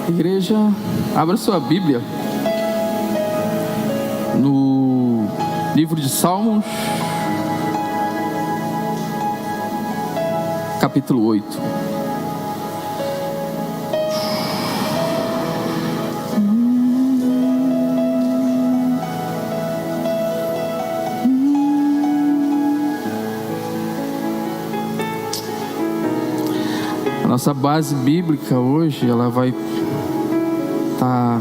Igreja, abra sua Bíblia no livro de Salmos, capítulo 8. A nossa base bíblica hoje, ela vai estar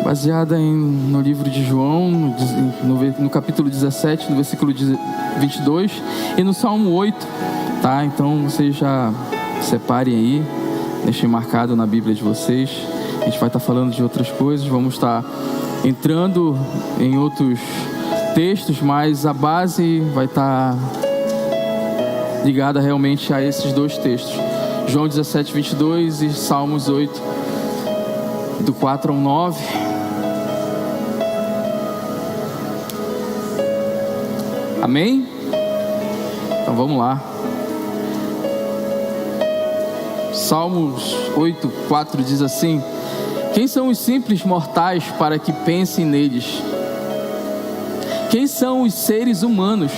baseada no livro de João, no capítulo 17, no versículo 22 e no Salmo 8, tá? Então vocês já separem aí, deixem marcado na Bíblia de vocês. A gente vai estar falando de outras coisas, vamos estar entrando em outros textos, mas a base vai estar ligada realmente a esses dois textos. João 17, 22 e Salmos 8, do 4 ao 9. Amém? Então vamos lá. Salmos 8, 4 diz assim: quem são os simples mortais para que pensem neles? Quem são os seres humanos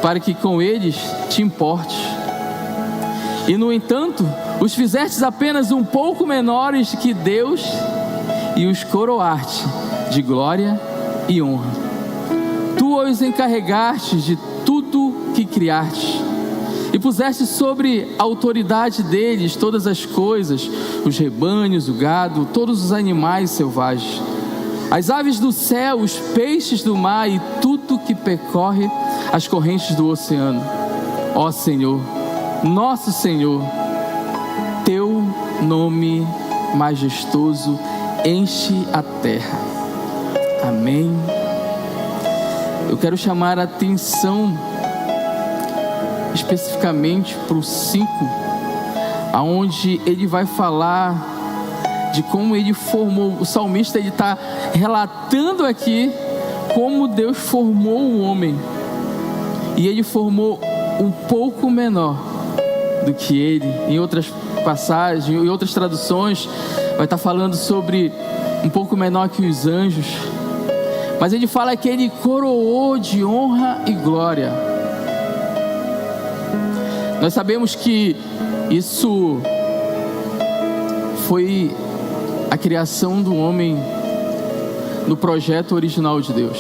para que com eles te importes? E no entanto, os fizestes apenas um pouco menores que Deus e os coroaste de glória e honra. Tu os encarregaste de tudo que criaste e puseste sobre a autoridade deles todas as coisas, os rebanhos, o gado, todos os animais selvagens, as aves do céu, os peixes do mar e tudo que percorre as correntes do oceano. Ó Senhor, nosso Senhor, teu nome majestoso enche a terra. Amém. Eu quero chamar a atenção especificamente para o 5, aonde ele vai falar de como ele formou. O salmista, ele está relatando aqui como Deus formou o homem, e ele formou um pouco menor do que ele. Em outras passagens, em outras traduções, vai estar falando sobre um pouco menor que os anjos, mas ele fala que ele coroou de honra e glória. Nós sabemos que isso foi a criação do homem no projeto original de Deus.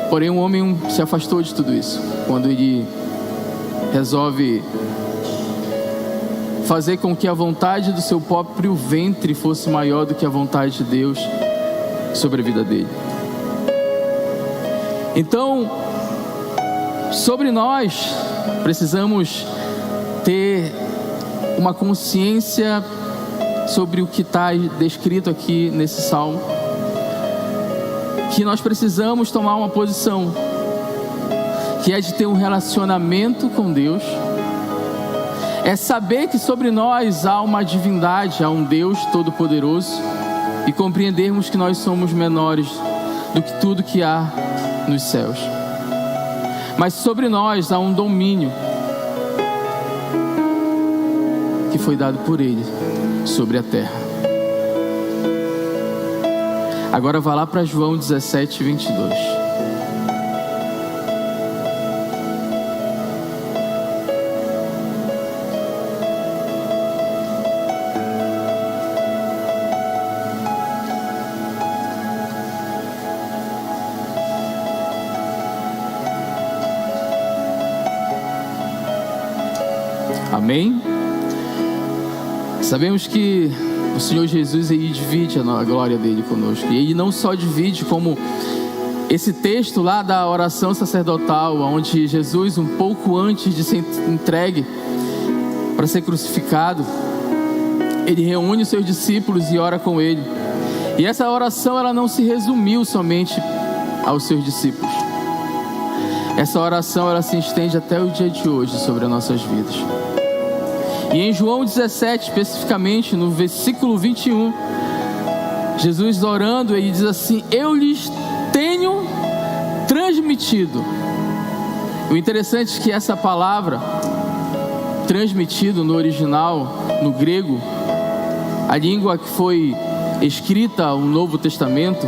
Porém, o homem se afastou de tudo isso quando ele resolve fazer com que a vontade do seu próprio ventre fosse maior do que a vontade de Deus sobre a vida dele. Então, sobre nós, precisamos ter uma consciência sobre o que está descrito aqui nesse salmo, que nós precisamos tomar uma posição, que é de ter um relacionamento com Deus, é saber que sobre nós há uma divindade, há um Deus todo-poderoso, e compreendermos que nós somos menores do que tudo que há nos céus. Mas sobre nós há um domínio que foi dado por Ele sobre a terra. Agora vá lá para João 17, 22. Amém? Sabemos que o Senhor Jesus, Ele divide a glória dele conosco. E Ele não só divide, como esse texto lá da oração sacerdotal, onde Jesus, um pouco antes de ser entregue para ser crucificado, Ele reúne os seus discípulos e ora com Ele. E essa oração, ela não se resumiu somente aos seus discípulos. Essa oração, ela se estende até o dia de hoje sobre as nossas vidas. E em João 17, especificamente, no versículo 21, Jesus orando, ele diz assim: eu lhes tenho transmitido. O interessante é que essa palavra, transmitido no original, no grego, a língua que foi escrita o Novo Testamento,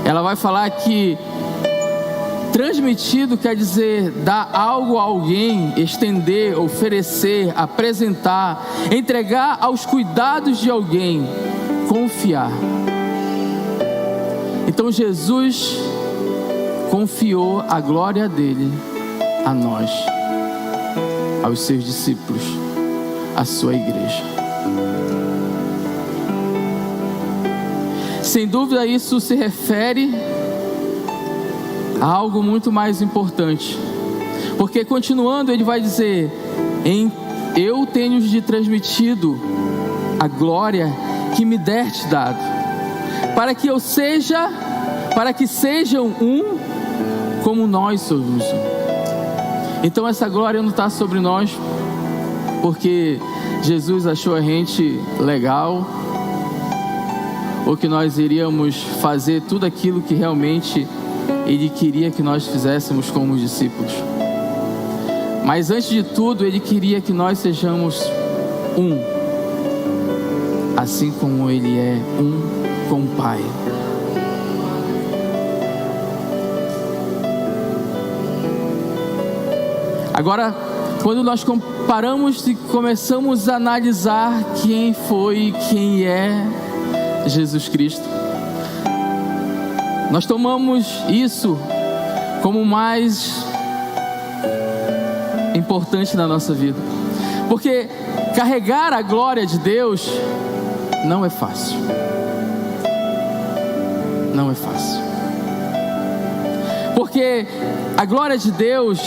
ela vai falar que transmitido quer dizer dar algo a alguém, estender, oferecer, apresentar, entregar aos cuidados de alguém, confiar. Então Jesus confiou a glória dele a nós, aos seus discípulos, à sua igreja. Sem dúvida isso se refere a algo muito mais importante, porque continuando ele vai dizer: eu tenho de transmitido a glória que me deste dado, para que sejam um como nós somos um. Então essa glória não está sobre nós porque Jesus achou a gente legal, ou que nós iríamos fazer tudo aquilo que realmente Ele queria que nós fizéssemos como discípulos. Mas antes de tudo, Ele queria que nós sejamos um, assim como Ele é um com o Pai. Agora, quando nós comparamos e começamos a analisar quem foi e quem é Jesus Cristo, nós tomamos isso como mais importante na nossa vida, porque carregar a glória de Deus não é fácil. Não é fácil. Porque a glória de Deus,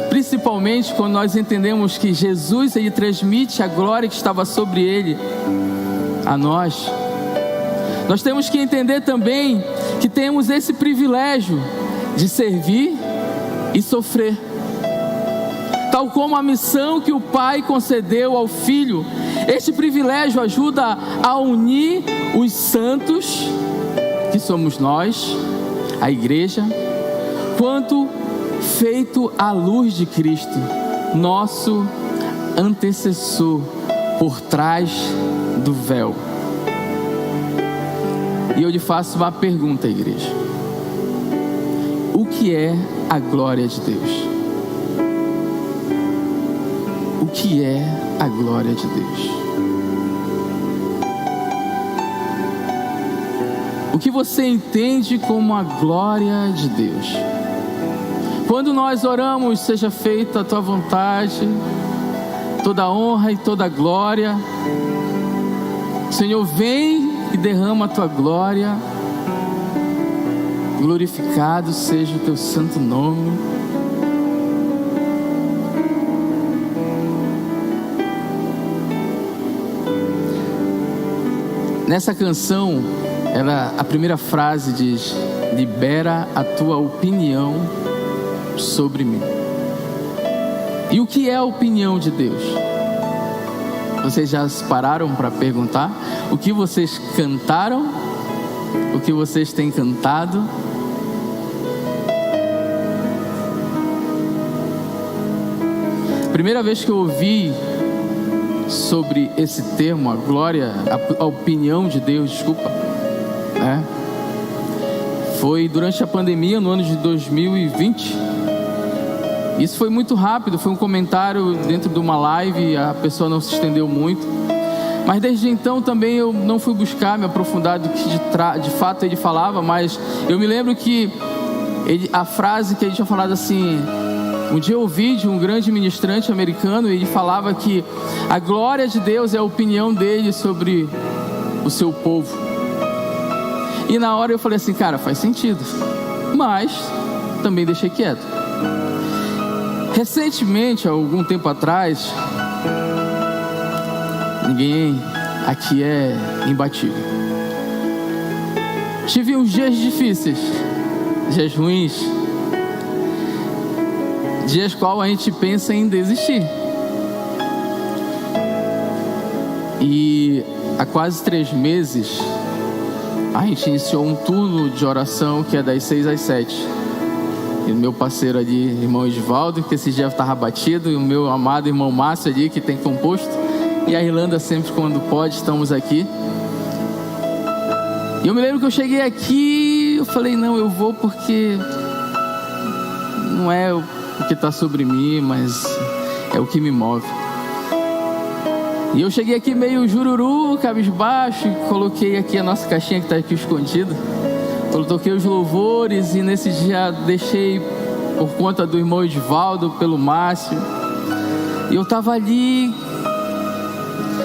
principalmente quando nós entendemos que Jesus, Ele transmite a glória que estava sobre Ele a nós, nós temos que entender também que temos esse privilégio de servir e sofrer. Tal como a missão que o Pai concedeu ao Filho, este privilégio ajuda a unir os santos, que somos nós, a igreja, quanto feito à luz de Cristo, nosso antecessor, por trás do véu. E eu lhe faço uma pergunta, igreja: o que é a glória de Deus? O que é a glória de Deus? O que você entende como a glória de Deus? Quando nós oramos, seja feita a tua vontade, toda honra e toda glória. Senhor, vem e derrama a tua glória. Glorificado seja o teu santo nome. Nessa canção, a primeira frase diz: libera a tua opinião sobre mim. E o que é a opinião de Deus? Vocês já se pararam para perguntar? O que vocês cantaram? O que vocês têm cantado? Primeira vez que eu ouvi sobre esse termo, a glória, a opinião de Deus, foi durante a pandemia, no ano de 2020. Isso foi muito rápido, foi um comentário dentro de uma live, a pessoa não se estendeu muito. Mas desde então também eu não fui buscar me aprofundar do que de fato ele falava, mas eu me lembro que a frase que ele tinha falado assim: um dia eu ouvi de um grande ministrante americano, e ele falava que a glória de Deus é a opinião dele sobre o seu povo. E na hora eu falei assim: cara, faz sentido, mas também deixei quieto. Recentemente, há algum tempo atrás, ninguém aqui é imbatível, tive uns dias difíceis, dias ruins, dias qual a gente pensa em desistir. E há quase 3 meses a gente iniciou um turno de oração que é das 6 às 7. E meu parceiro ali, irmão Edivaldo, que esse dia estava batido, e o meu amado irmão Márcio ali, que tem composto, E a Irlanda sempre, quando pode, estamos aqui. E eu me lembro que eu cheguei aqui, eu falei, não, eu vou porque não é o que está sobre mim, mas é o que me move. E eu cheguei aqui meio jururu, cabisbaixo, e coloquei aqui a nossa caixinha que está aqui escondida. Eu toquei os louvores e nesse dia deixei por conta do irmão Edvaldo, pelo Márcio. E eu estava ali.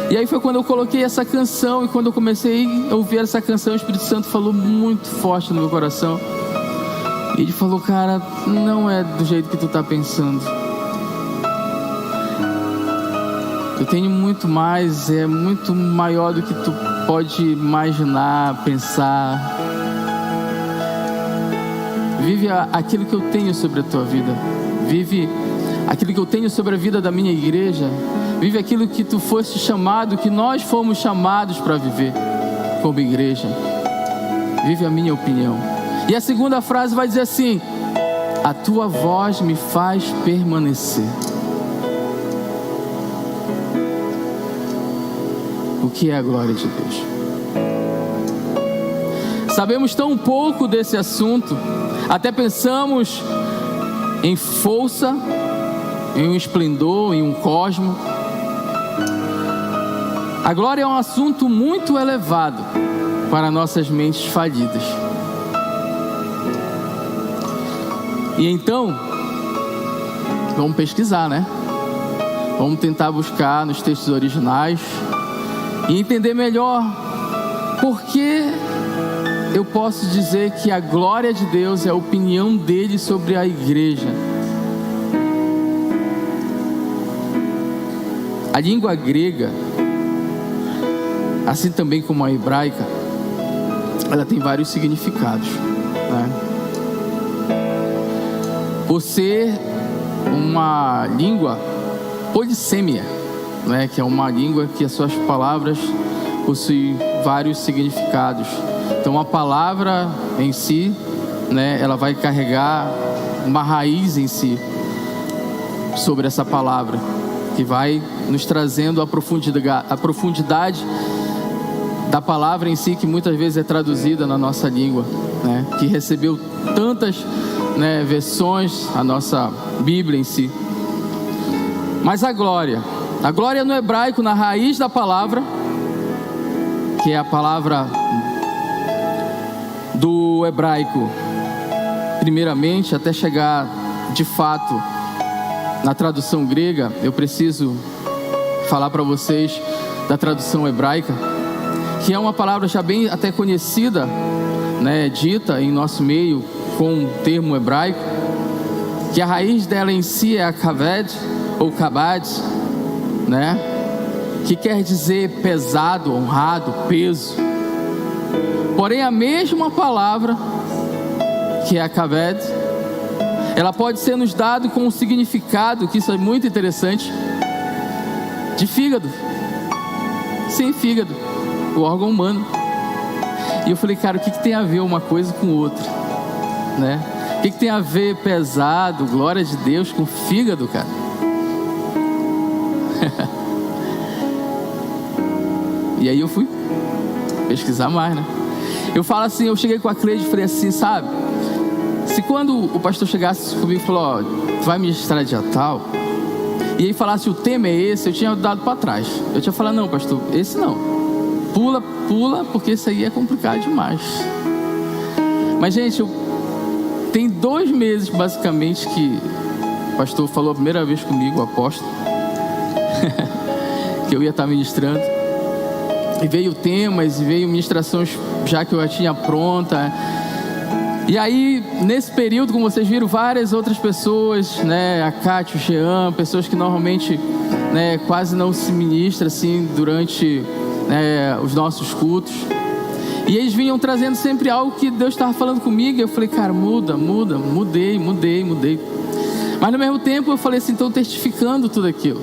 E aí foi quando eu coloquei essa canção. E quando eu comecei a ouvir essa canção, o Espírito Santo falou muito forte no meu coração. E ele falou, cara, não é do jeito que tu tá pensando. Eu tenho muito mais, é muito maior do que tu pode imaginar, pensar. Vive aquilo que eu tenho sobre a tua vida. Vive aquilo que eu tenho sobre a vida da minha igreja. Vive aquilo que tu foste chamado, que nós fomos chamados para viver como igreja. Vive a minha opinião. E a segunda frase vai dizer assim: a tua voz me faz permanecer. O que é a glória de Deus? Sabemos tão pouco desse assunto, até pensamos em força, em um esplendor, em um cosmo. A glória é um assunto muito elevado para nossas mentes falidas. E então, vamos pesquisar, né? Vamos tentar buscar nos textos originais e entender melhor por que eu posso dizer que a glória de Deus é a opinião dele sobre a igreja. A língua grega, assim também como a hebraica, ela tem vários significados, né? Por ser uma língua polissêmia, né? Que é uma língua que as suas palavras possuem vários significados. Então a palavra em si, né, ela vai carregar uma raiz em si sobre essa palavra, que vai nos trazendo a profundidade da palavra em si, que muitas vezes é traduzida na nossa língua, né, que recebeu tantas, né, versões, a nossa Bíblia em si. Mas a glória no hebraico, na raiz da palavra, que é a palavra do hebraico, primeiramente, até chegar de fato na tradução grega, eu preciso falar para vocês da tradução hebraica, que é uma palavra já bem até conhecida, né, dita em nosso meio com um termo hebraico, que a raiz dela em si é a kaved ou kabad, né, que quer dizer pesado, honrado, peso. Porém, a mesma palavra, que é a kaved, ela pode ser nos dado com um significado, que isso é muito interessante, de fígado. Sim, fígado, o órgão humano. E eu falei, cara, o que tem a ver uma coisa com outra, né? O que tem a ver pesado, glória de Deus, com fígado, cara? E aí eu fui pesquisar mais, né? Eu falo assim, eu cheguei com a Cleide e falei assim, sabe? Se quando o pastor chegasse comigo e falou, ó, tu vai ministrar dia tal, e aí falasse o tema é esse, eu tinha dado para trás. Eu tinha falado, não, pastor, esse não. Pula, porque isso aí é complicado demais. Mas, gente, tem 2 meses, basicamente, que o pastor falou a primeira vez comigo, o apóstolo, que eu ia estar ministrando. E veio temas, e veio ministrações já que eu já tinha pronta. E aí, nesse período, como vocês viram, várias outras pessoas, né, a Cátia, o Jean, pessoas que normalmente, né, quase não se ministra assim durante, né, os nossos cultos. E eles vinham trazendo sempre algo que Deus estava falando comigo. E eu falei, cara, mudei. Mas no mesmo tempo eu falei assim, estou testificando tudo aquilo.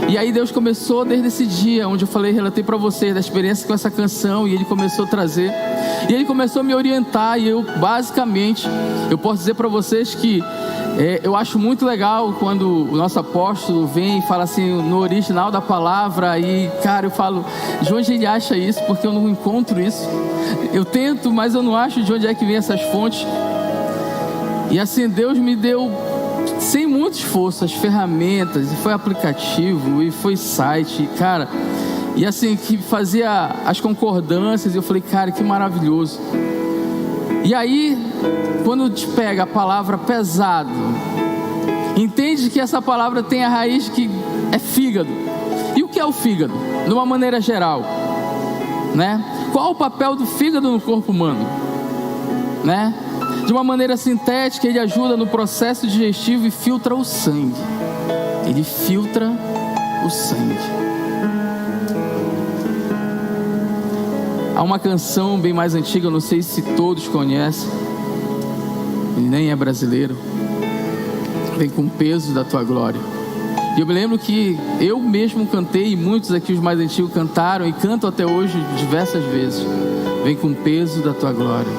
E aí Deus começou desde esse dia, onde eu relatei para vocês da experiência com essa canção, e Ele começou a trazer, e Ele começou a me orientar, e eu basicamente, eu posso dizer para vocês que eu acho muito legal quando o nosso apóstolo vem e fala assim, no original da palavra, e cara, eu falo, de onde ele acha isso? Porque eu não encontro isso. Eu tento, mas eu não acho de onde é que vem essas fontes. E assim, Deus me deu, sem muito esforço, as ferramentas, e foi aplicativo, e foi site, cara, e assim, que fazia as concordâncias, e eu falei, cara, que maravilhoso. E aí, quando te pega a palavra pesado, entende que essa palavra tem a raiz que é fígado. E o que é o fígado? De uma maneira geral, né? Qual o papel do fígado no corpo humano, né? De uma maneira sintética, ele ajuda no processo digestivo e filtra o sangue. Ele filtra o sangue. Há uma canção bem mais antiga, eu não sei se todos conhecem, ele nem é brasileiro, vem com o peso da tua glória. E eu me lembro que eu mesmo cantei, e muitos aqui, os mais antigos, cantaram e cantam até hoje diversas vezes. Vem com o peso da tua glória.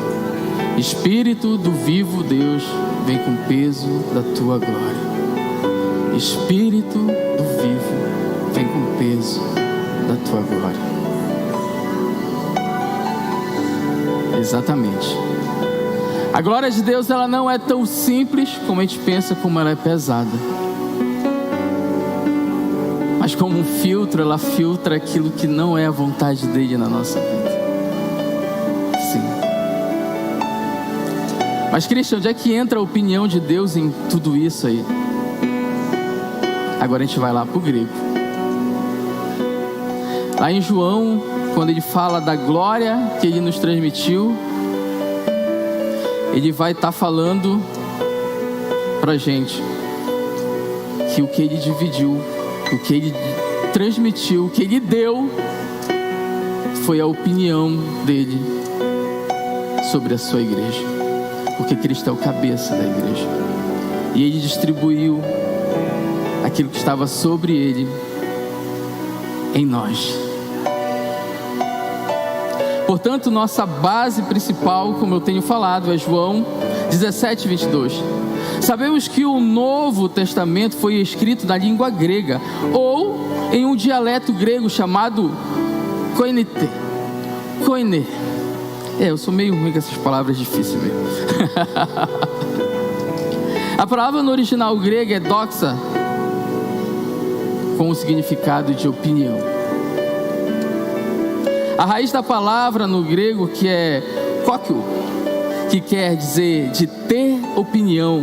Espírito do vivo Deus, vem com o peso da tua glória. Espírito do vivo, vem com o peso da tua glória. Exatamente. A glória de Deus, ela não é tão simples como a gente pensa, como ela é pesada. Mas como um filtro, ela filtra aquilo que não é a vontade dele na nossa vida. Sim. Mas Cristian, onde é que entra a opinião de Deus em tudo isso aí? Agora a gente vai lá para o grego. Lá em João, quando ele fala da glória que ele nos transmitiu, ele vai estar falando para a gente que o que ele dividiu, o que ele transmitiu, o que ele deu, foi a opinião dele sobre a sua igreja, porque Cristo é o cabeça da igreja, e ele distribuiu aquilo que estava sobre ele em nós. Portanto, nossa base principal, como eu tenho falado, é João 17, 22. Sabemos que o Novo Testamento foi escrito na língua grega, ou em um dialeto grego chamado koinete. Koine. Eu sou meio ruim com essas palavras difíceis mesmo. A palavra no original grego é doxa, com o significado de opinião. A raiz da palavra no grego, que é kokio, que quer dizer de ter opinião,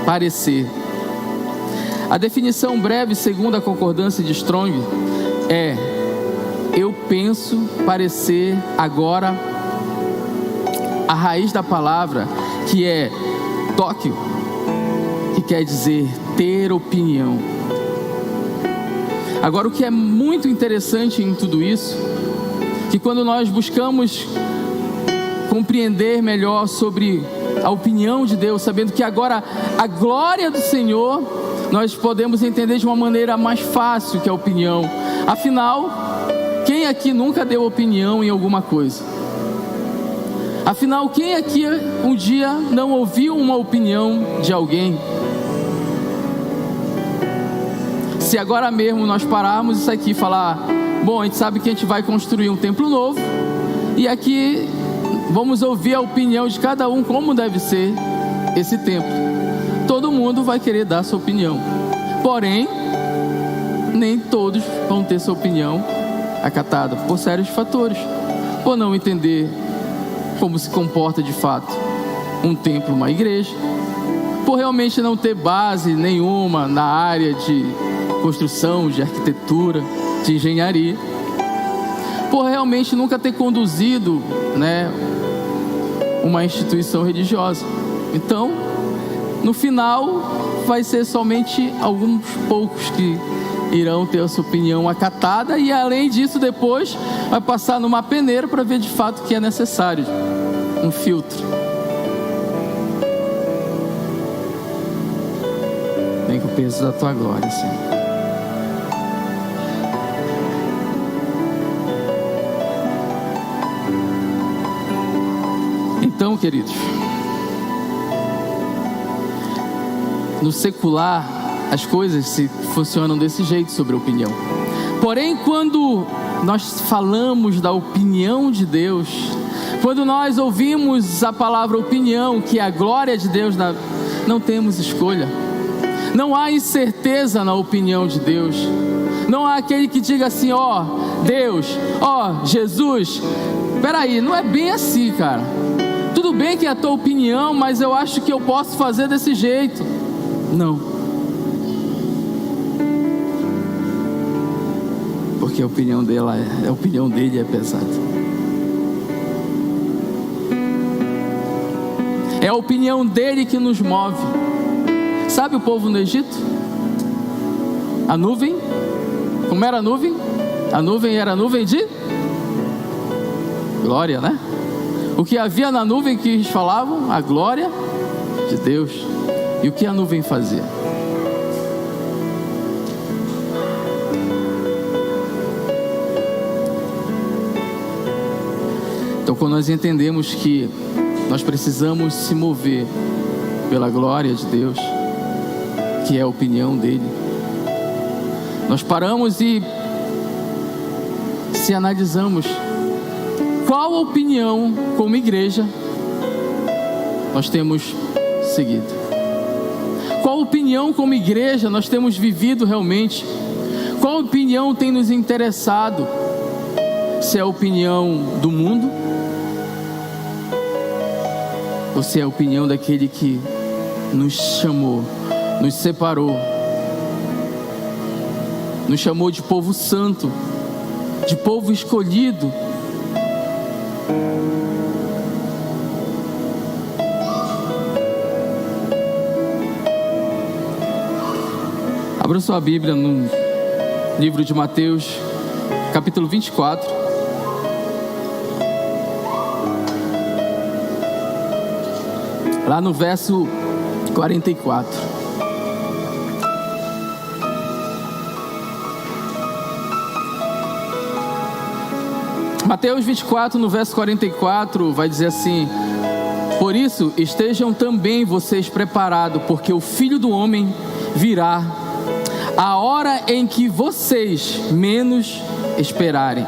parecer. A definição breve, segundo a concordância de Strong, é: eu penso, parecer, agora. A raiz da palavra, que é tokio, que quer dizer ter opinião. Agora, o que é muito interessante em tudo isso, que quando nós buscamos compreender melhor sobre a opinião de Deus, sabendo que agora a glória do Senhor, nós podemos entender de uma maneira mais fácil que a opinião. Afinal, quem aqui nunca deu opinião em alguma coisa? Afinal, quem aqui um dia não ouviu uma opinião de alguém? Se agora mesmo nós pararmos isso aqui e falar: bom, a gente sabe que a gente vai construir um templo novo, e aqui vamos ouvir a opinião de cada um, como deve ser esse templo. Todo mundo vai querer dar sua opinião, porém, nem todos vão ter sua opinião acatada, por sérios fatores, por não entender como se comporta de fato um templo, uma igreja, por realmente não ter base nenhuma na área de construção, de arquitetura, de engenharia, por realmente nunca ter conduzido, uma instituição religiosa. Então, no final, vai ser somente alguns poucos que irão ter a sua opinião acatada, e além disso, depois vai passar numa peneira para ver de fato o que é necessário, um filtro. Vem com o peso da tua glória, Senhor. Então, queridos, no secular, as coisas se funcionam desse jeito sobre a opinião. Porém, quando nós falamos da opinião de Deus, quando nós ouvimos a palavra opinião, que é a glória de Deus, não temos escolha. Não há incerteza na opinião de Deus. Não há aquele que diga assim: ó Deus, ó Jesus, peraí, não é bem assim, cara. Tudo bem que é a tua opinião, mas eu acho que eu posso fazer desse jeito. Não. Porque a opinião dele é pesada. É a opinião dele que nos move. Sabe o povo no Egito? A nuvem. Como era a nuvem? A nuvem era a nuvem de glória, né? O que havia na nuvem que eles falavam? A glória de Deus. E o que a nuvem fazia? Então, quando nós entendemos que nós precisamos se mover pela glória de Deus, que é a opinião dele, nós paramos e se analisamos qual opinião como igreja nós temos seguido. Qual opinião como igreja nós temos vivido realmente? Qual opinião tem nos interessado? Se é a opinião do mundo, ou se é a opinião daquele que nos chamou, nos separou, nos chamou de povo santo, de povo escolhido. Abra sua Bíblia no livro de Mateus, capítulo 24. Lá no verso 44. Mateus 24, no verso 44, vai dizer assim: por isso, estejam também vocês preparados, porque o Filho do Homem virá a hora em que vocês menos esperarem.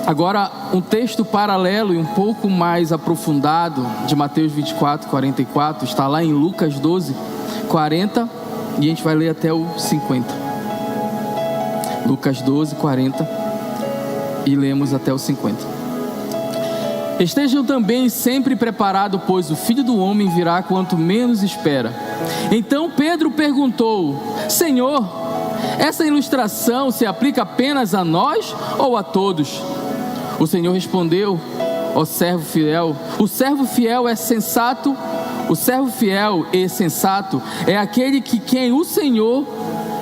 Agora, um texto paralelo e um pouco mais aprofundado de Mateus 24, 44, está lá em Lucas 12, 40, e a gente vai ler até o 50. Lucas 12, 40, e lemos até o 50. Estejam também sempre preparados, pois o Filho do Homem virá quanto menos espera. Então Pedro perguntou: Senhor, essa ilustração se aplica apenas a nós ou a todos? O Senhor respondeu: ó servo fiel, o servo fiel é sensato, o servo fiel e sensato é aquele que quem o Senhor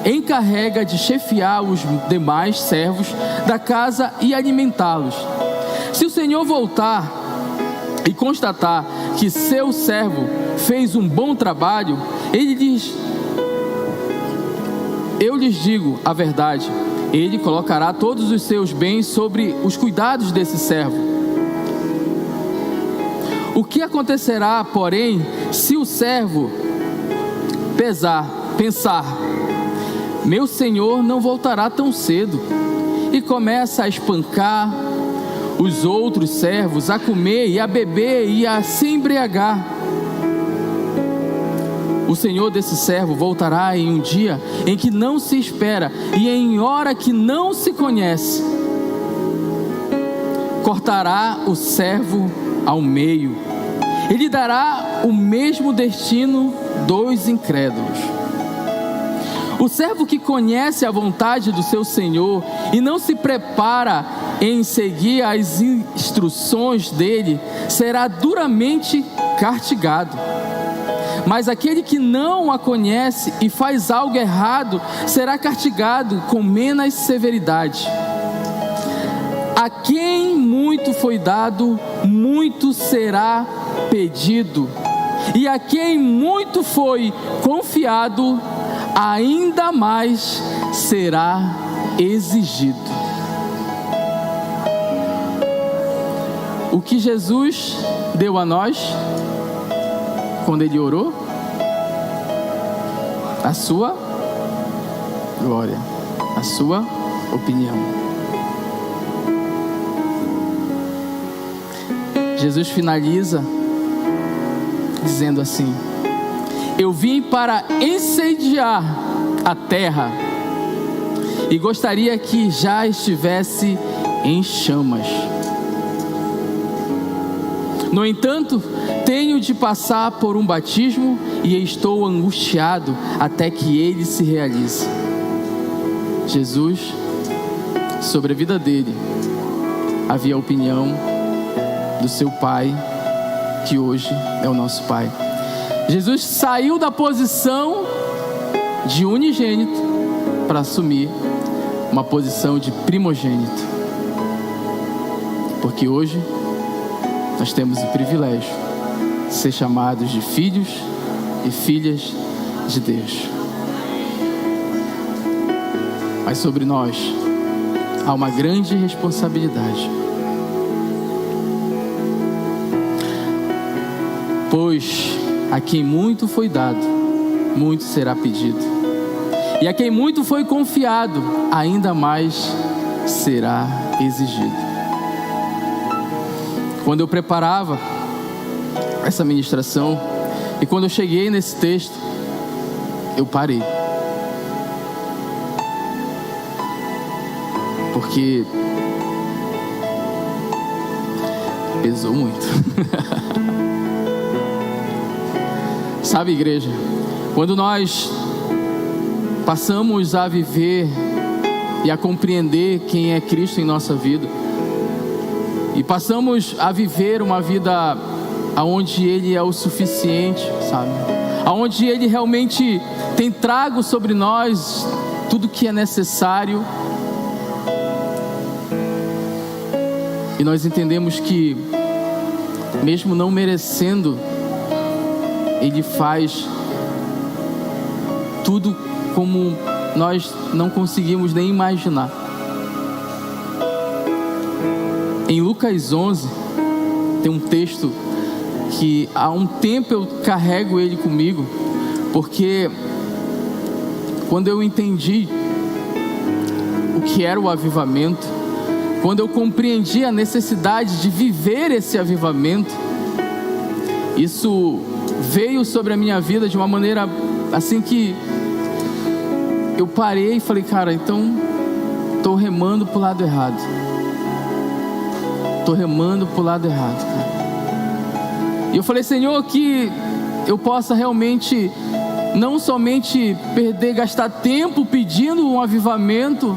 encarrega de chefiar os demais servos da casa e alimentá-los. Se o Senhor voltar e constatar que seu servo fez um bom trabalho, eu lhes digo a verdade, ele colocará todos os seus bens sobre os cuidados desse servo. O que acontecerá, porém, se o servo pensar, meu senhor não voltará tão cedo, e começa a espancar os outros servos, a comer e a beber e a se embriagar? O senhor desse servo voltará em um dia em que não se espera e em hora que não se conhece. Cortará o servo ao meio e lhe dará o mesmo destino dos incrédulos. O servo que conhece a vontade do seu senhor e não se prepara em seguir as instruções dele, será duramente castigado. Mas aquele que não a conhece e faz algo errado, será castigado com menos severidade. A quem muito foi dado, muito será pedido. E a quem muito foi confiado, ainda mais será exigido. o que Jesus deu a nós quando ele orou? A sua glória, a sua opinião. Jesus finaliza dizendo assim: eu vim para incendiar a terra e gostaria que já estivesse em chamas. No entanto, tenho de passar por um batismo e estou angustiado até que ele se realize. Jesus, sobre a vida dele, havia a opinião do seu Pai, que hoje é o nosso Pai. Jesus saiu da posição de unigênito para assumir uma posição de primogênito, porque hoje nós temos o privilégio de ser chamados de filhos e filhas de Deus. Mas sobre nós há uma grande responsabilidade, pois a quem muito foi dado, muito será pedido, e a quem muito foi confiado, ainda mais será exigido. Quando eu preparava essa ministração e quando eu cheguei nesse texto, eu parei, porque pesou muito. Sabe, igreja, quando nós passamos a viver e a compreender quem é Cristo em nossa vida, e passamos a viver uma vida onde Ele é o suficiente, sabe? Onde Ele realmente tem trago sobre nós tudo que é necessário, e nós entendemos que, mesmo não merecendo, Ele faz tudo como nós não conseguimos nem imaginar. Em Lucas 11, tem um texto que há um tempo eu carrego ele comigo, porque quando eu entendi o que era o avivamento, quando eu compreendi a necessidade de viver esse avivamento, isso veio sobre a minha vida de uma maneira assim que eu parei e falei, cara, então estou remando para o lado errado. Estou remando para o lado errado, cara. E eu falei, Senhor, que eu possa realmente não somente gastar tempo pedindo um avivamento,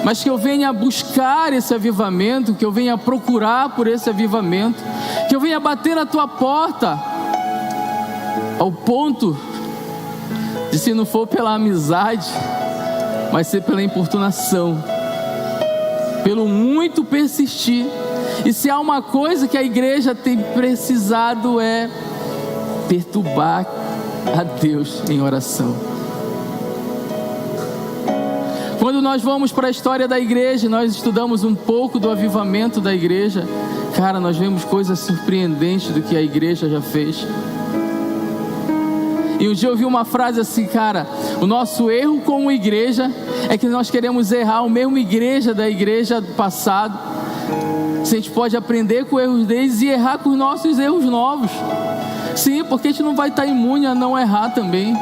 mas que eu venha buscar esse avivamento, que eu venha procurar por esse avivamento, que eu venha bater na tua porta, ao ponto de, se não for pela amizade, mas ser pela importunação, pelo muito persistir. E se há uma coisa que a igreja tem precisado, é perturbar a Deus em oração. Quando nós vamos para a história da igreja, nós estudamos um pouco do avivamento da igreja, cara, nós vemos coisas surpreendentes do que a igreja já fez. E um dia eu ouvi uma frase assim, cara, o nosso erro como igreja é que nós queremos errar o mesmo igreja da igreja do passado. Se a gente pode aprender com os erros deles e errar com os nossos erros novos. Sim, porque a gente não vai estar imune a não errar também.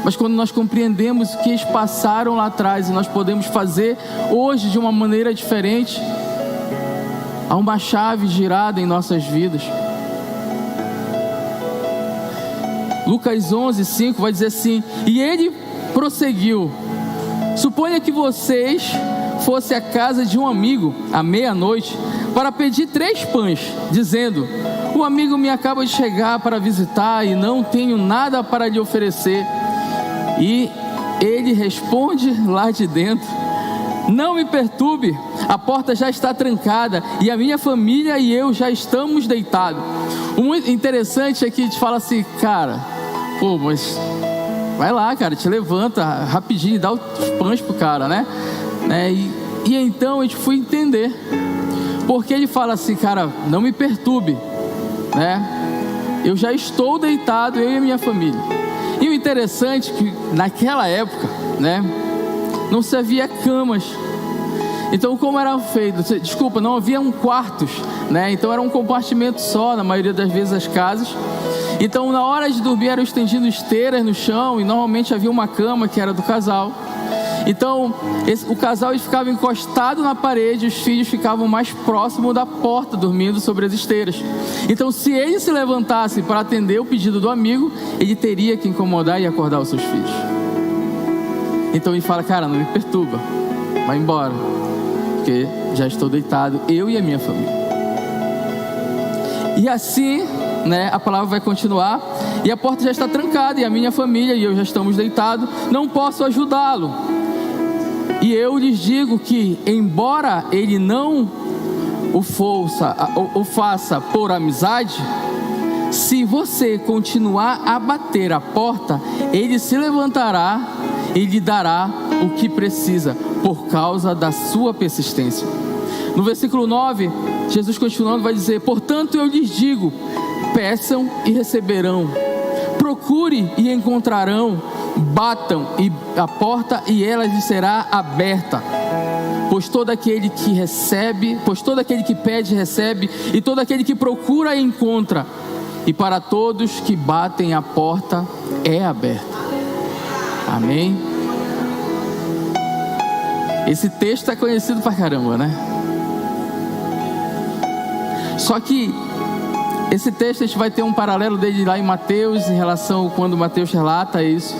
Mas quando nós compreendemos o que eles passaram lá atrás e nós podemos fazer hoje de uma maneira diferente, há uma chave girada em nossas vidas. Lucas 11:5 vai dizer assim: e ele prosseguiu: suponha que vocês fossem à casa de um amigo à meia-noite para pedir 3 pães, dizendo: o amigo me acaba de chegar para visitar e não tenho nada para lhe oferecer. E ele responde lá de dentro: não me perturbe, a porta já está trancada e a minha família e eu já estamos deitados. O muito interessante é que a gente fala assim, cara, pô, mas vai lá, cara, te levanta rapidinho e dá os pães pro cara, né? E então a gente foi entender, Porque ele fala assim, cara, não me perturbe, né? Eu já estou deitado, eu e a minha família. E o interessante é que naquela época, né, não se havia camas. Então, como era feito? Desculpa, não havia quartos, né? Então era um compartimento só, na maioria das vezes as casas. Então, na hora de dormir, eram estendindo esteiras no chão e normalmente havia uma cama que era do casal. Então, o casal ficava encostado na parede, os filhos ficavam mais próximos da porta, dormindo sobre as esteiras. Então, se ele se levantasse para atender o pedido do amigo, ele teria que incomodar e acordar os seus filhos. Então, ele fala, cara, não me perturba, vai embora, porque já estou deitado, eu e a minha família. E assim, né, a palavra vai continuar, e a porta já está trancada, e a minha família e eu já estamos deitados, não posso ajudá-lo. E eu lhes digo que, embora ele não o faça por amizade, se você continuar a bater a porta, ele se levantará e lhe dará o que precisa, por causa da sua persistência. No versículo 9, Jesus continuando vai dizer, portanto eu lhes digo, peçam e receberão, procure e encontrarão, batam a porta e ela lhe será aberta. Pois todo aquele que pede recebe, e todo aquele que procura encontra, e para todos que batem a porta é aberta. Amém? Esse texto é conhecido pra caramba, né? Só que esse texto a gente vai ter um paralelo dele lá em Mateus, em relação a quando Mateus relata isso.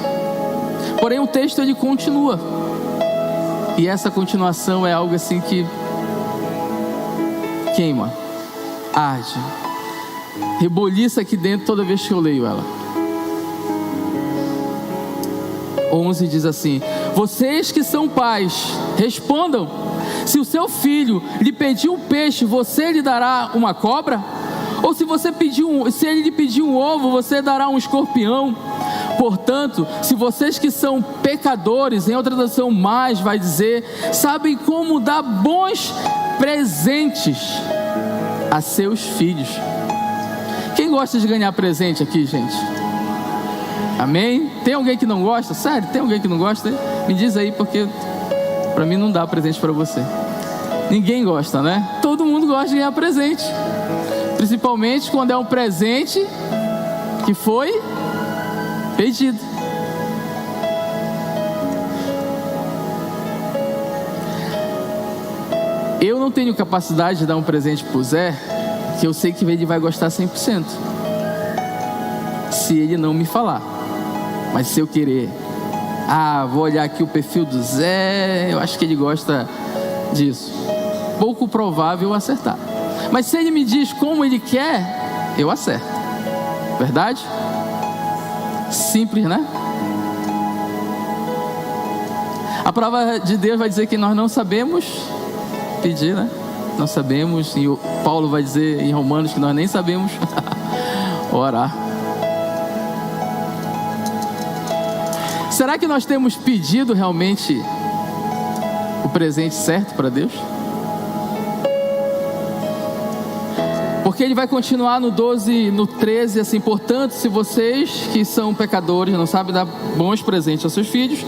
Porém o texto ele continua, e essa continuação é algo assim que queima, arde, reboliça aqui dentro toda vez que eu leio ela. 11 diz assim, vocês que são pais, respondam, se o seu filho lhe pedir um peixe, você lhe dará uma cobra? Ou se ele lhe pedir um ovo, você dará um escorpião? Portanto, se vocês que são pecadores, em outra tradução mais vai dizer, sabem como dar bons presentes a seus filhos. Quem gosta de ganhar presente aqui, gente? Amém? Tem alguém que não gosta? Sério, tem alguém que não gosta? Me diz aí, porque para mim não dá presente para você. Ninguém gosta, né? Todo mundo gosta de ganhar presente, principalmente quando é um presente que foi pedido. Eu não tenho capacidade de dar um presente pro Zé que eu sei que ele vai gostar 100%, se ele não me falar. Mas se eu querer, vou olhar aqui o perfil do Zé, eu acho que ele gosta disso, pouco provável eu acertar. Mas se ele me diz como ele quer, eu acerto. Verdade? Simples, né? A palavra de Deus vai dizer que nós não sabemos pedir, né? Não sabemos, e o Paulo vai dizer em Romanos que nós nem sabemos orar. Será que nós temos pedido realmente o presente certo para Deus? Porque ele vai continuar no 12, no 13, assim, portanto, se vocês que são pecadores não sabem dar bons presentes aos seus filhos,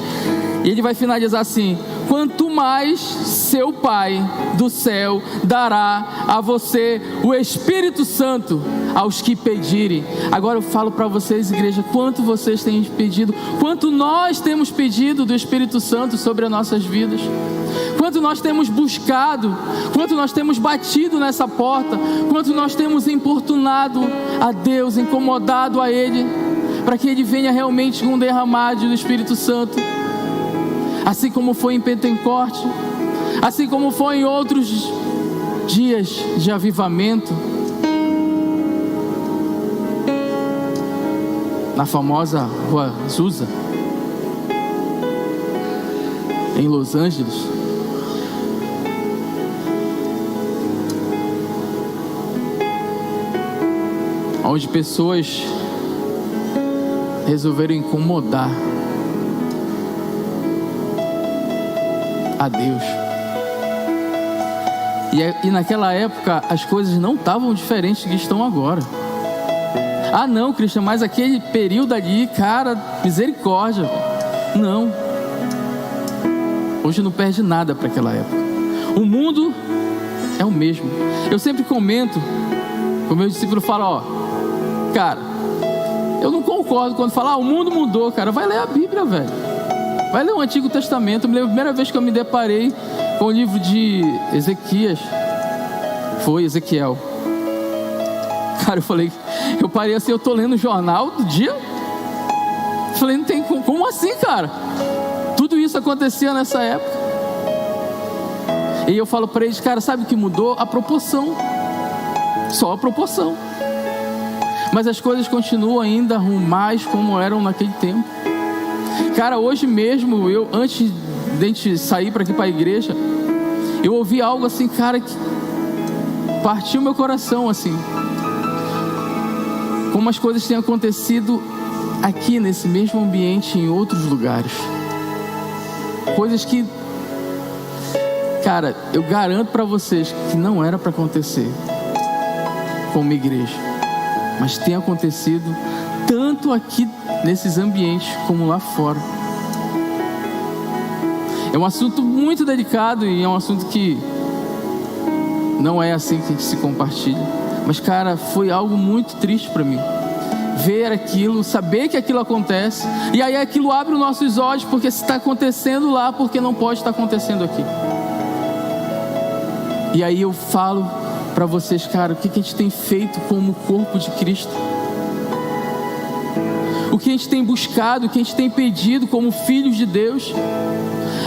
e ele vai finalizar assim, quanto mais seu Pai do céu dará a você o Espírito Santo aos que pedirem. Agora eu falo para vocês, igreja, quanto vocês têm pedido, quanto nós temos pedido do Espírito Santo sobre as nossas vidas, quanto nós temos buscado, quanto nós temos batido nessa porta, quanto nós temos importunado a Deus, incomodado a Ele, para que Ele venha realmente com um derramado do Espírito Santo, assim como foi em Pentecoste, assim como foi em outros dias de avivamento, na famosa Rua Azusa, em Los Angeles. Onde pessoas resolveram incomodar a Deus. E naquela época as coisas não estavam diferentes do que estão agora. Ah não, Cristian, mas aquele período ali, cara, misericórdia. Não. Hoje não perde nada para aquela época. O mundo é o mesmo. Eu sempre comento com o meu discípulo, falo, ó, cara, eu não concordo quando fala, o mundo mudou, cara. Vai ler a Bíblia, velho. Vai ler o Antigo Testamento. Eu me lembro a primeira vez que eu me deparei com o livro de Ezequias. Foi Ezequiel. Cara, eu parei assim, eu tô lendo o jornal do dia. Eu falei, não tem como assim, cara? Tudo isso acontecia nessa época. E eu falo para eles, cara, sabe o que mudou? A proporção. Só a proporção. Mas as coisas continuam ainda mais como eram naquele tempo. Cara, hoje mesmo, antes de a gente sair para aqui para a igreja, eu ouvi algo assim, cara, que partiu meu coração, assim. Como as coisas têm acontecido aqui, nesse mesmo ambiente, em outros lugares. Coisas que, cara, eu garanto para vocês que não era para acontecer como igreja. Mas tem acontecido tanto aqui nesses ambientes como lá fora. É um assunto muito delicado e é um assunto que não é assim que a gente se compartilha. Mas, cara, foi algo muito triste para mim. Ver aquilo, saber que aquilo acontece. E aí aquilo abre os nossos olhos, porque se está acontecendo lá, porque não pode estar acontecendo aqui. E aí eu falo para vocês, cara, o que a gente tem feito como corpo de Cristo? O que a gente tem buscado, o que a gente tem pedido como filhos de Deus?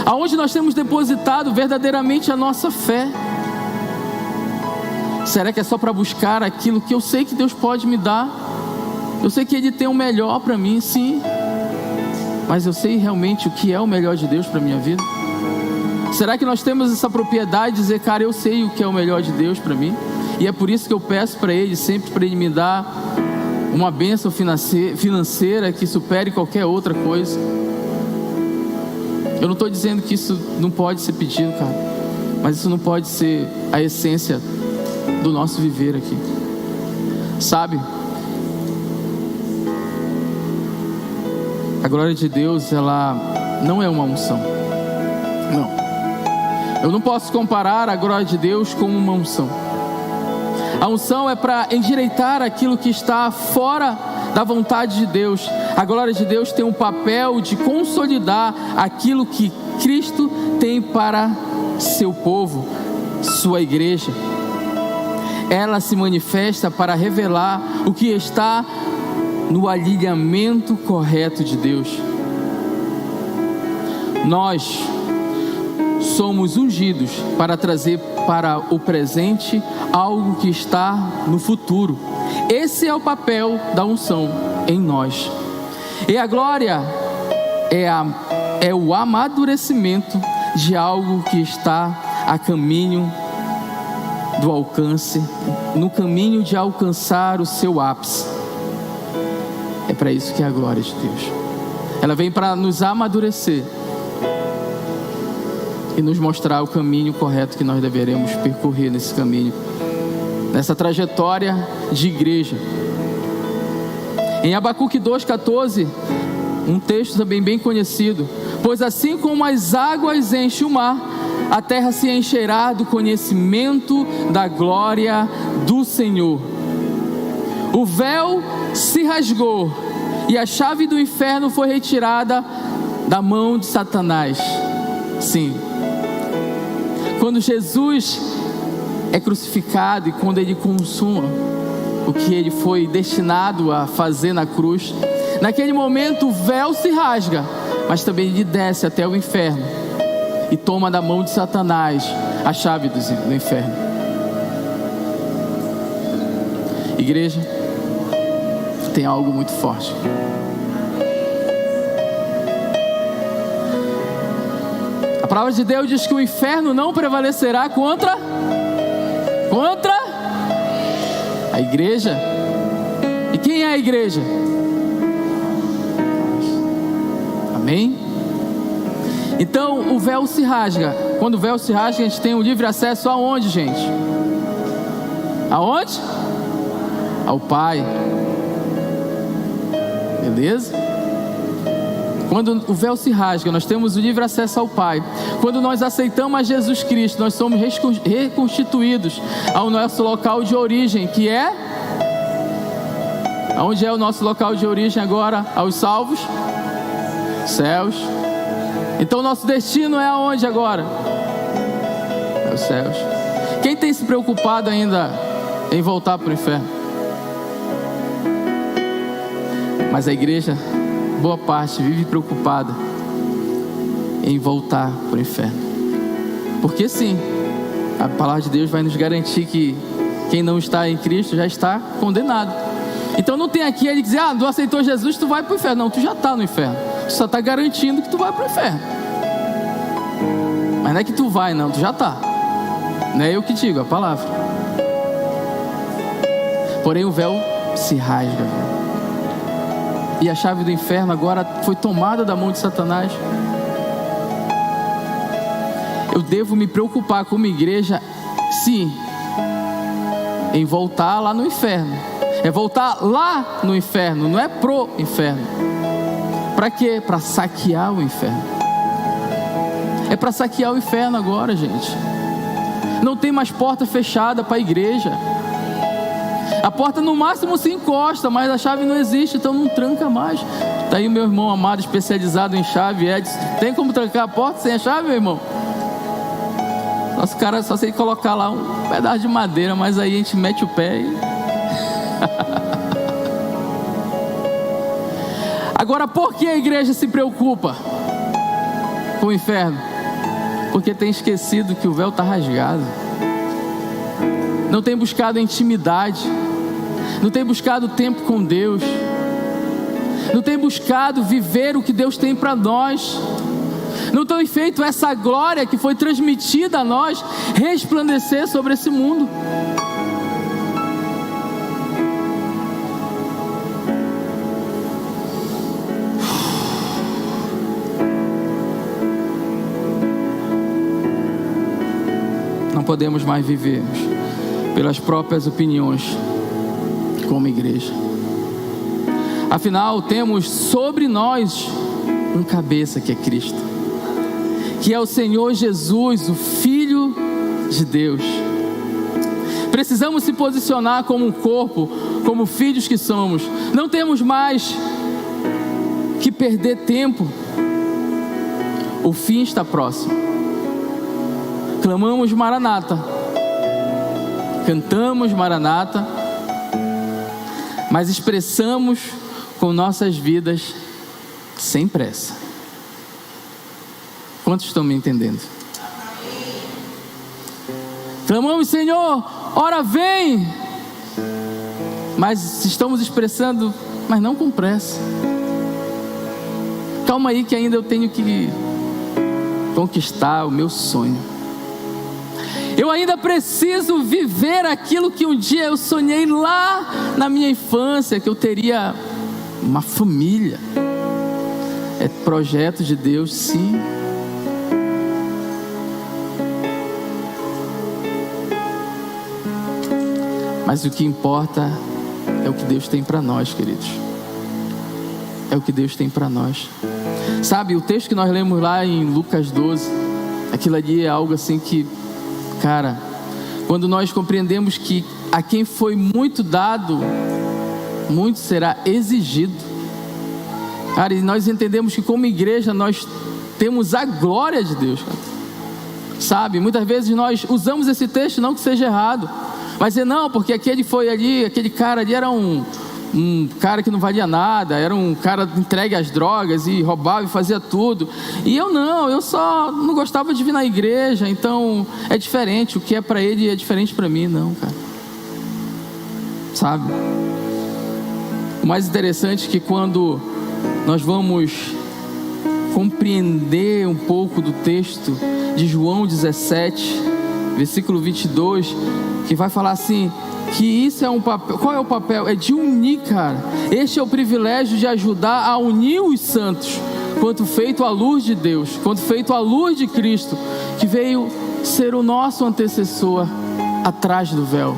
Aonde nós temos depositado verdadeiramente a nossa fé? Será que é só para buscar aquilo que eu sei que Deus pode me dar? Eu sei que Ele tem o melhor para mim, sim. Mas eu sei realmente o que é o melhor de Deus para a minha vida? Será que nós temos essa propriedade de dizer, cara, eu sei o que é o melhor de Deus para mim? E é por isso que eu peço para Ele, sempre para Ele me dar uma bênção financeira que supere qualquer outra coisa. Eu não estou dizendo que isso não pode ser pedido, cara. Mas isso não pode ser a essência do nosso viver aqui. Sabe? A glória de Deus, ela não é uma unção. Não. Eu não posso comparar a glória de Deus com uma unção. A unção é para endireitar aquilo que está fora da vontade de Deus. A glória de Deus tem um papel de consolidar aquilo que Cristo tem para seu povo, sua igreja. Ela se manifesta para revelar o que está no alinhamento correto de Deus. Nós somos ungidos para trazer para o presente algo que está no futuro. Esse é o papel da unção em nós. E a glória é o amadurecimento de algo que está a caminho do alcance, no caminho de alcançar o seu ápice. É para isso que é a glória de Deus. Ela vem para nos amadurecer e nos mostrar o caminho correto que nós deveremos percorrer nesse caminho, nessa trajetória de igreja. Em Abacuque 2,14, um texto também bem conhecido: pois assim como as águas enchem o mar, a terra se encherá do conhecimento da glória do Senhor. O véu se rasgou e a chave do inferno foi retirada da mão de Satanás. Sim. Quando Jesus é crucificado e quando Ele consuma o que Ele foi destinado a fazer na cruz, naquele momento o véu se rasga, mas também Ele desce até o inferno e toma da mão de Satanás a chave do inferno. Igreja, tem algo muito forte. A palavra de Deus diz que o inferno não prevalecerá contra a igreja. E quem é a igreja? Amém? Então o véu se rasga quando o véu se rasga, a gente tem o livre acesso aonde, gente? Aonde? Ao Pai. Beleza? Quando o véu se rasga, nós temos o livre acesso ao Pai. Quando nós aceitamos a Jesus Cristo, nós somos reconstituídos ao nosso local de origem, que é... Aonde é o nosso local de origem agora? Aos salvos? Céus. Então nosso destino é aonde agora? É os céus. Quem tem se preocupado ainda em voltar para o inferno? Mas a igreja, boa parte, vive preocupada em voltar para o inferno. Porque sim, a palavra de Deus vai nos garantir que quem não está em Cristo já está condenado. Então não tem aqui ele dizer, tu aceitou Jesus, tu vai para o inferno. Não, tu já está no inferno. Tu só está garantindo que tu vai para o inferno. Mas não é que tu vai, não, tu já está. Não é eu que digo, a palavra. Porém o véu se rasga. E a chave do inferno agora foi tomada da mão de Satanás. Eu devo me preocupar como igreja, sim, em voltar lá no inferno. É voltar lá no inferno, não é pro inferno. Para quê? Para saquear o inferno. É para saquear o inferno agora, gente. Não tem mais porta fechada para a igreja. A porta no máximo se encosta, mas a chave não existe, então não tranca mais. Está aí o meu irmão amado, especializado em chave, Edson. Tem como trancar a porta sem a chave, meu irmão? Nosso cara só sei colocar lá um pedaço de madeira, mas aí a gente mete o pé e... Agora, por que a igreja se preocupa com o inferno? Porque tem esquecido que o véu está rasgado. Não tem buscado intimidade. Não tem buscado tempo com Deus. Não tem buscado viver o que Deus tem para nós. Não tem feito essa glória que foi transmitida a nós resplandecer sobre esse mundo. Não podemos mais viver pelas próprias opiniões como igreja. Afinal, temos sobre nós um cabeça que é Cristo, que é o Senhor Jesus, o Filho de Deus. Precisamos se posicionar como um corpo, como filhos que somos. Não temos mais que perder tempo. O fim está próximo. Clamamos Maranata, cantamos Maranata, mas expressamos com nossas vidas sem pressa. Quantos estão me entendendo? Clamamos, Senhor, ora vem, mas estamos expressando, mas não com pressa. Calma aí que ainda eu tenho que conquistar o meu sonho. Eu ainda preciso viver aquilo que um dia eu sonhei lá na minha infância, que eu teria uma família. É projeto de Deus, sim. Mas o que importa é o que Deus tem para nós, queridos. É o que Deus tem para nós. Sabe, o texto que nós lemos lá em Lucas 12, aquilo ali é algo assim que, cara, quando nós compreendemos que a quem foi muito dado, muito será exigido. Cara, e nós entendemos que como igreja nós temos a glória de Deus, cara. Sabe, muitas vezes nós usamos esse texto, não que seja errado, mas é não, porque aquele foi ali, aquele cara ali era um cara que não valia nada, era um cara entregue às drogas e roubava e fazia tudo. E eu só não gostava de vir na igreja, então é diferente, o que é para ele é diferente para mim, não, cara. Sabe? O mais interessante é que quando nós vamos compreender um pouco do texto de João 17, versículo 22, que vai falar assim, que isso é um papel. Qual é o papel? É de unir, cara. Este é o privilégio de ajudar a unir os santos, quanto feito à luz de Deus, quanto feito à luz de Cristo. que veio ser o nosso antecessor atrás do véu.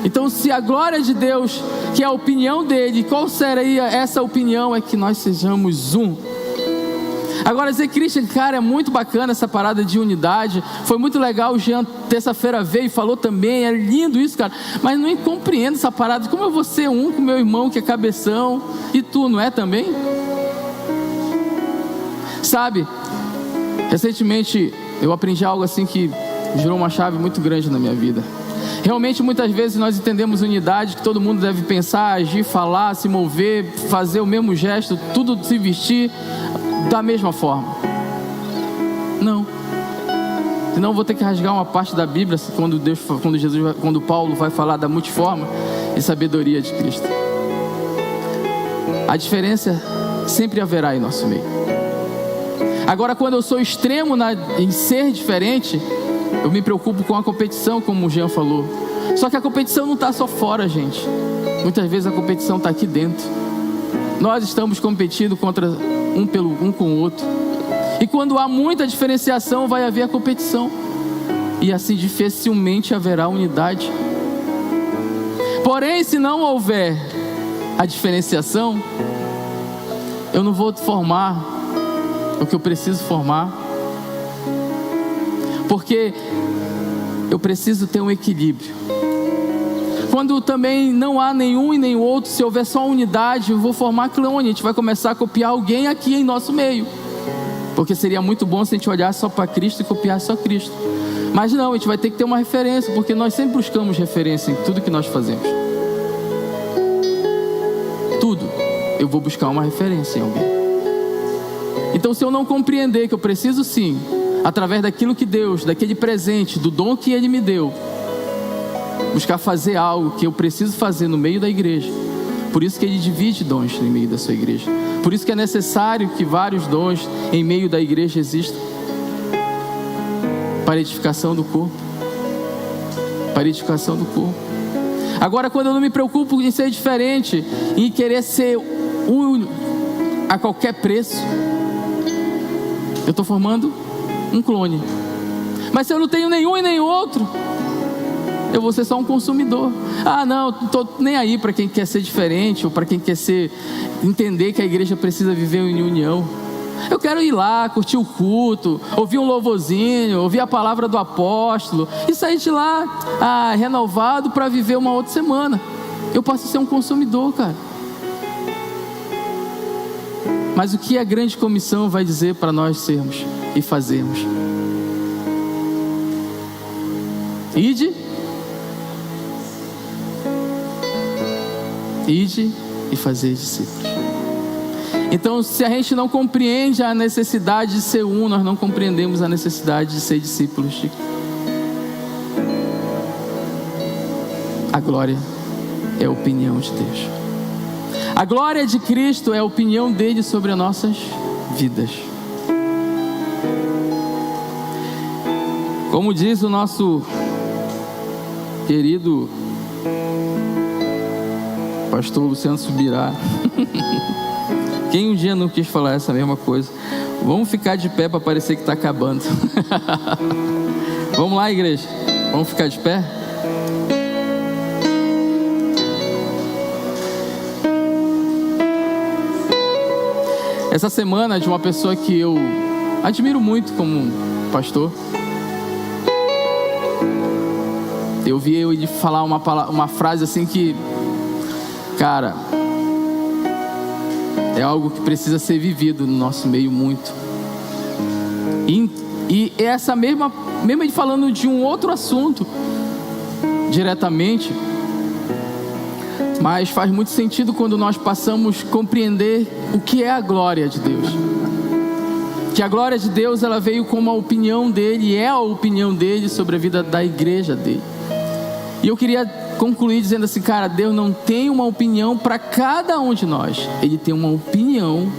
Então, se a glória de Deus, que é a opinião dele, qual seria essa opinião? É que nós sejamos um. Agora, dizer Christian, cara, é muito bacana essa parada de unidade. Foi muito legal, o Jean terça-feira veio e falou também, é lindo isso, cara. Mas não compreendo essa parada de como eu vou ser um com meu irmão que é cabeção e tu não é também? Sabe, recentemente eu aprendi algo assim que girou uma chave muito grande na minha vida. Realmente muitas vezes nós entendemos unidade, que todo mundo deve pensar, agir, falar, se mover, fazer o mesmo gesto, tudo se vestir da mesma forma. Não. Senão eu vou ter que rasgar uma parte da Bíblia quando Paulo vai falar da multiforma e sabedoria de Cristo. A diferença sempre haverá em nosso meio. Agora, quando eu sou extremo em ser diferente, eu me preocupo com a competição, como o Jean falou. Só que a competição não está só fora, gente. Muitas vezes a competição está aqui dentro. Nós estamos competindo contra um com o outro. E quando há muita diferenciação, vai haver a competição. E assim dificilmente haverá unidade. Porém, se não houver a diferenciação, eu não vou formar o que eu preciso formar. Porque eu preciso ter um equilíbrio. Quando também não há nenhum e nem outro, se houver só unidade, eu vou formar clone. A gente vai começar a copiar alguém aqui em nosso meio. Porque seria muito bom se a gente olhasse só para Cristo e copiasse só Cristo. Mas não, a gente vai ter que ter uma referência, porque nós sempre buscamos referência em tudo que nós fazemos. Tudo, eu vou buscar uma referência em alguém. Então, se eu não compreender que eu preciso sim, através daquilo que Deus, daquele presente, do dom que Ele me deu, buscar fazer algo que eu preciso fazer no meio da igreja. Por isso que Ele divide dons no meio da sua igreja. Por isso que é necessário que vários dons em meio da igreja existam. Para a edificação do corpo. Para a edificação do corpo. Agora, quando eu não me preocupo em ser diferente, em querer ser único a qualquer preço, eu estou formando um clone. Mas se eu não tenho nenhum e nem outro, eu vou ser só um consumidor. Ah, não, não estou nem aí para quem quer ser diferente, ou para quem quer entender que a igreja precisa viver em união. Eu quero ir lá, curtir o culto, ouvir um louvorzinho, ouvir a palavra do apóstolo e sair de lá renovado para viver uma outra semana. Eu posso ser um consumidor, cara. Mas o que a grande comissão vai dizer para nós sermos e fazermos? Ide e fazer discípulos. Então, se a gente não compreende a necessidade de ser um, nós não compreendemos a necessidade de ser discípulos. A glória é a opinião de Deus. A glória de Cristo é a opinião dele sobre as nossas vidas. Como diz o nosso querido pastor Luciano Subirá, quem um dia não quis falar essa mesma coisa? Vamos ficar de pé para parecer que está acabando. Vamos lá, igreja? Vamos ficar de pé? Essa semana, de uma pessoa que eu admiro muito como pastor, eu vi ele falar uma frase assim que, cara, é algo que precisa ser vivido no nosso meio muito. E essa mesmo ele falando de um outro assunto diretamente, mas faz muito sentido quando nós passamos a compreender o que é a glória de Deus. Que a glória de Deus, ela veio como a opinião dele, é a opinião dele sobre a vida da igreja dele. E eu queria concluir dizendo assim, cara, Deus não tem uma opinião para cada um de nós. Ele tem uma opinião,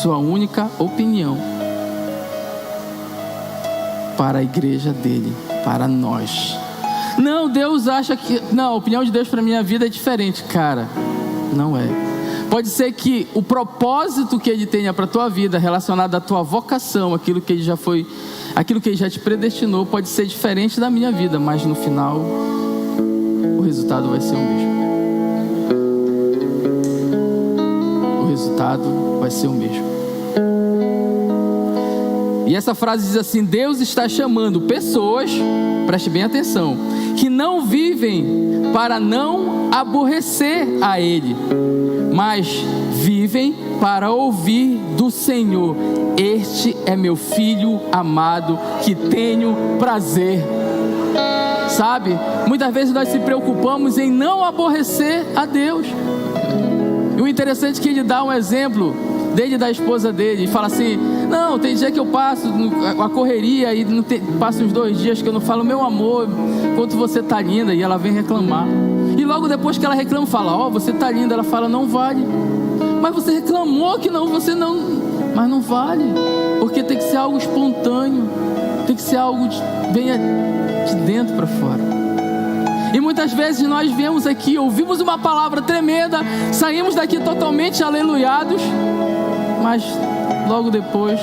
sua única opinião, para a igreja dele, para nós. Não, Deus acha que... Não, a opinião de Deus para a minha vida é diferente. Cara, não é. Pode ser que o propósito que Ele tenha para a tua vida, relacionado à tua vocação, aquilo que Ele já te predestinou, pode ser diferente da minha vida, mas no final o resultado vai ser o mesmo. O resultado vai ser o mesmo. E essa frase diz assim: Deus está chamando pessoas, preste bem atenção, que não vivem para não aborrecer a Ele, mas vivem para ouvir do Senhor: este é meu filho amado, que tenho prazer. Sabe, muitas vezes nós se preocupamos em não aborrecer a Deus. E o interessante é que Ele dá um exemplo dele e da esposa dele, e fala assim: não, tem dia que eu passo a correria e passo uns 2 dias que eu não falo: meu amor, quanto você tá linda. E ela vem reclamar, e logo depois que ela reclama, fala: ó, você tá linda. Ela fala: não vale. Mas você reclamou que não, você não. Mas não vale, porque tem que ser algo espontâneo, tem que ser algo que venha de dentro para fora. E muitas vezes nós viemos aqui, ouvimos uma palavra tremenda, saímos daqui totalmente aleluiados, mas logo depois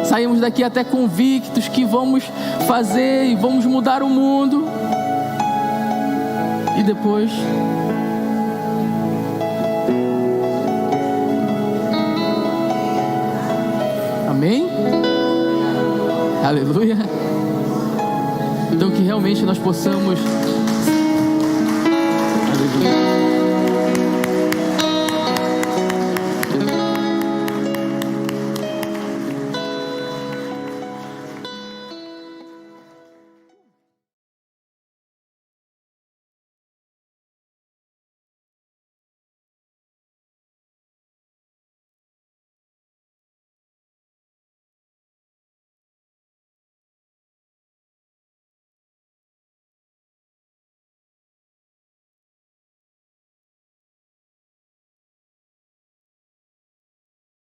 saímos daqui até convictos que vamos fazer e vamos mudar o mundo, e depois amém? Aleluia. Então que realmente nós possamos